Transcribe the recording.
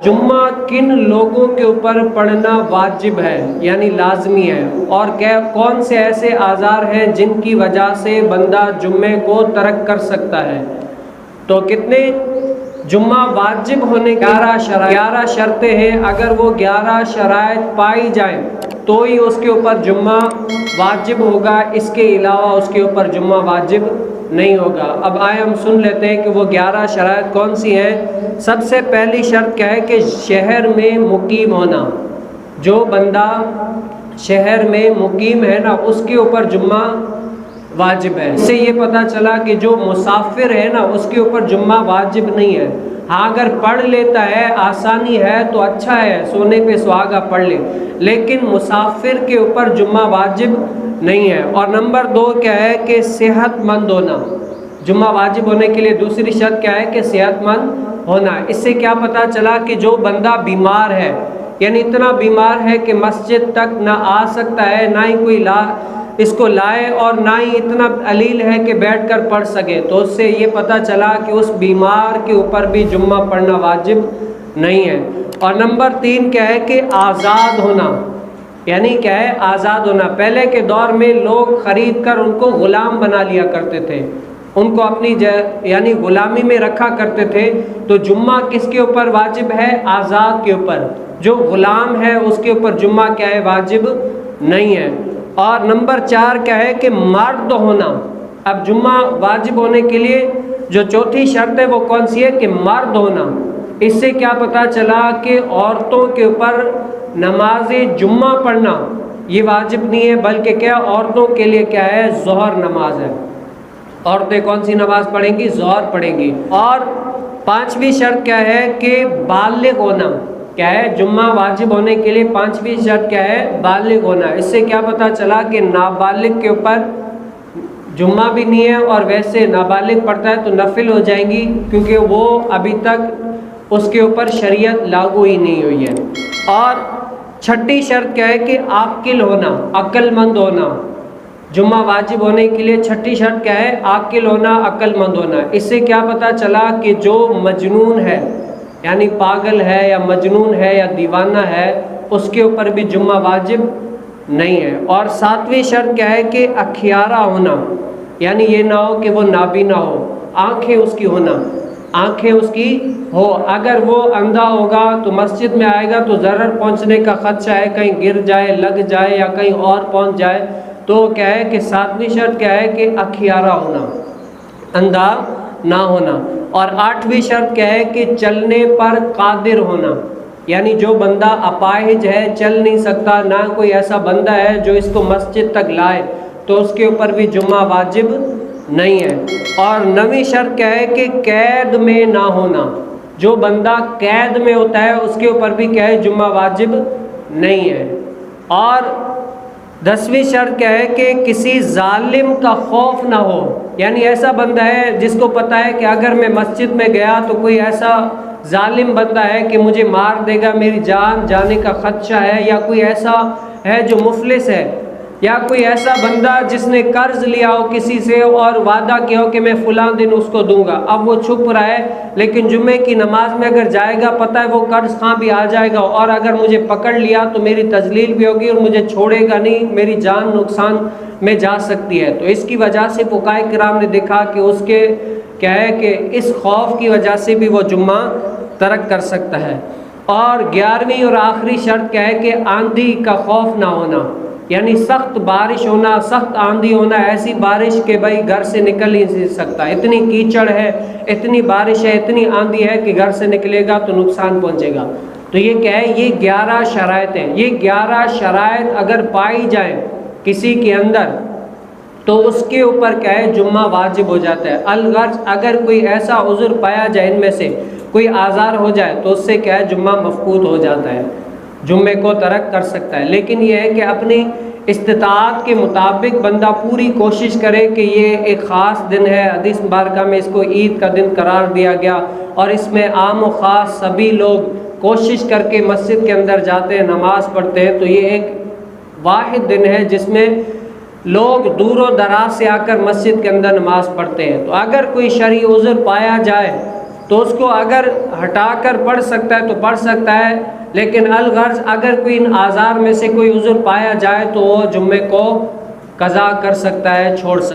جمعہ کن لوگوں کے اوپر پڑھنا واجب ہے یعنی لازمی ہے، اور کون سے ایسے اعذار ہیں جن کی وجہ سے بندہ جمعے کو ترک کر سکتا ہے؟ تو کتنے جمعہ واجب ہونے کی 11 شرطیں ہیں۔ اگر وہ 11 شرائط پائی جائیں تو ہی اس کے اوپر جمعہ واجب ہوگا، اس کے علاوہ اس کے اوپر جمعہ واجب نہیں ہوگا۔ اب آئے ہم سن لیتے ہیں کہ وہ 11 شرائط کون سی ہیں۔ سب سے پہلی شرط کیا ہے کہ شہر میں مقیم ہونا۔ جو بندہ شہر میں مقیم ہے نا، اس کے اوپر جمعہ واجب ہے۔ اس سے یہ پتہ چلا کہ جو مسافر ہے نا، اس کے اوپر جمعہ واجب نہیں ہے۔ ہاں اگر پڑھ لیتا ہے، آسانی ہے تو اچھا ہے، سونے پہ سہاگا پڑھ لے، لیکن مسافر کے اوپر جمعہ واجب نہیں ہے۔ اور نمبر 2 کیا ہے کہ صحت مند ہونا۔ جمعہ واجب ہونے کے لیے دوسری شرط کیا ہے کہ صحت مند ہونا۔ اس سے کیا پتہ چلا کہ جو بندہ بیمار ہے، یعنی اتنا بیمار ہے کہ مسجد تک نہ آ سکتا ہے، نہ ہی کوئی اس کو لائے، اور نہ ہی اتنا علیل ہے کہ بیٹھ کر پڑھ سکے، تو اس سے یہ پتہ چلا کہ اس بیمار کے اوپر بھی جمعہ پڑھنا واجب نہیں ہے۔ اور نمبر 3 کیا ہے کہ آزاد ہونا، یعنی کیا ہے آزاد ہونا۔ پہلے کے دور میں لوگ خرید کر ان کو غلام بنا لیا کرتے تھے، ان کو اپنی یعنی غلامی میں رکھا کرتے تھے۔ تو جمعہ کس کے اوپر واجب ہے؟ آزاد کے اوپر۔ جو غلام ہے اس کے اوپر جمعہ کیا ہے؟ واجب نہیں ہے۔ اور نمبر 4 کیا ہے کہ مرد ہونا۔ اب جمعہ واجب ہونے کے لیے جو چوتھی شرط ہے وہ کون سی ہے کہ مرد ہونا۔ اس سے کیا پتہ چلا کہ عورتوں کے اوپر نماز جمعہ پڑھنا یہ واجب نہیں ہے، بلکہ کیا عورتوں کے لیے کیا ہے؟ ظہر نماز ہے۔ عورتیں کون سی نماز پڑھیں گی؟ ظہر پڑھیں گی۔ اور 5ویں شرط کیا ہے کہ بالغ ہونا۔ کیا ہے؟ جمعہ واجب ہونے کے لیے 5ویں شرط کیا ہے؟ بالغ ہونا۔ اس سے کیا پتہ چلا کہ نابالغ کے اوپر جمعہ بھی نہیں ہے، اور ویسے نابالغ پڑھتا ہے تو نفل ہو جائیں گی، کیونکہ وہ ابھی تک اس کے اوپر شریعت لاگو ہی نہیں ہوئی ہے۔ اور 6ٹھی شرط کیا ہے کہ عاقل ہونا، عقل مند ہونا۔ جمعہ واجب ہونے کے لیے 6ٹھی شرط کیا ہے؟ عاقل ہونا، عقل مند ہونا۔ اس سے کیا پتہ چلا کہ جو مجنون ہے، یعنی پاگل ہے یا مجنون ہے یا دیوانہ ہے، اس کے اوپر بھی جمعہ واجب نہیں ہے۔ اور 7ویں شرط کیا ہے کہ اکھیارہ ہونا، یعنی یہ نہ ہو کہ وہ نابینا ہو، آنکھیں اس کی ہونا، آنکھیں اس کی ہو۔ اگر وہ اندھا ہوگا تو مسجد میں آئے گا تو ضرر پہنچنے کا خدشہ ہے، کہیں گر جائے، لگ جائے یا کہیں اور پہنچ جائے۔ تو کیا ہے کہ 7ویں شرط کیا ہے کہ اکھیارہ ہونا، اندھا نہ ہونا۔ اور 8ویں شرط کیا ہے کہ چلنے پر قادر ہونا، یعنی جو بندہ اپاہج ہے، چل نہیں سکتا، نہ کوئی ایسا بندہ ہے جو اس کو مسجد تک لائے، تو اس کے اوپر بھی جمعہ واجب نہیں ہے۔ اور 9ویں شرط کیا ہے کہ قید میں نہ ہونا۔ جو بندہ قید میں ہوتا ہے اس کے اوپر بھی کیا ہے؟ جمعہ واجب نہیں ہے۔ اور 10ویں شرط کیا ہے کہ کسی ظالم کا خوف نہ ہو، یعنی ایسا بندہ ہے جس کو پتہ ہے کہ اگر میں مسجد میں گیا تو کوئی ایسا ظالم بندہ ہے کہ مجھے مار دے گا، میری جان جانے کا خدشہ ہے، یا کوئی ایسا ہے جو مفلس ہے، یا کوئی ایسا بندہ جس نے قرض لیا ہو کسی سے اور وعدہ کیا ہو کہ میں فلاں دن اس کو دوں گا، اب وہ چھپ رہا ہے، لیکن جمعے کی نماز میں اگر جائے گا پتہ ہے وہ قرض خواہ بھی آ جائے گا، اور اگر مجھے پکڑ لیا تو میری تذلیل بھی ہوگی اور مجھے چھوڑے گا نہیں، میری جان نقصان میں جا سکتی ہے۔ تو اس کی وجہ سے فقہاء کرام نے دیکھا کہ اس کے کیا ہے کہ اس خوف کی وجہ سے بھی وہ جمعہ ترک کر سکتا ہے۔ اور 11ویں اور آخری شرط کیا ہے کہ آندھی کا خوف نہ ہونا، یعنی سخت بارش ہونا، سخت آندھی ہونا، ایسی بارش کہ بھائی گھر سے نکل ہی نہیں سکتا، اتنی کیچڑ ہے، اتنی بارش ہے، اتنی آندھی ہے کہ گھر سے نکلے گا تو نقصان پہنچے گا۔ تو یہ کیا ہے؟ یہ 11 شرائط ہیں۔ یہ 11 شرائط اگر پائی جائیں کسی کے اندر تو اس کے اوپر کیا ہے؟ جمعہ واجب ہو جاتا ہے۔ الغرض اگر کوئی ایسا عذر پایا جائے، ان میں سے کوئی آزار ہو جائے تو اس سے کیا ہے؟ جمعہ مفقود ہو جاتا ہے، جمعے کو ترک کر سکتا ہے۔ لیکن یہ ہے کہ اپنی استطاعت کے مطابق بندہ پوری کوشش کرے کہ یہ ایک خاص دن ہے، حدیث مبارکہ میں اس کو عید کا دن قرار دیا گیا، اور اس میں عام و خاص سبھی لوگ کوشش کر کے مسجد کے اندر جاتے ہیں، نماز پڑھتے ہیں۔ تو یہ ایک واحد دن ہے جس میں لوگ دور و دراز سے آ کر مسجد کے اندر نماز پڑھتے ہیں۔ تو اگر کوئی شرعی عذر پایا جائے تو اس کو اگر ہٹا کر پڑھ سکتا ہے تو پڑھ سکتا ہے، لیکن الغرض اگر کوئی ان آزار میں سے کوئی عذر پایا جائے تو وہ جمعے کو قضا کر سکتا ہے، چھوڑ سکتا ہے۔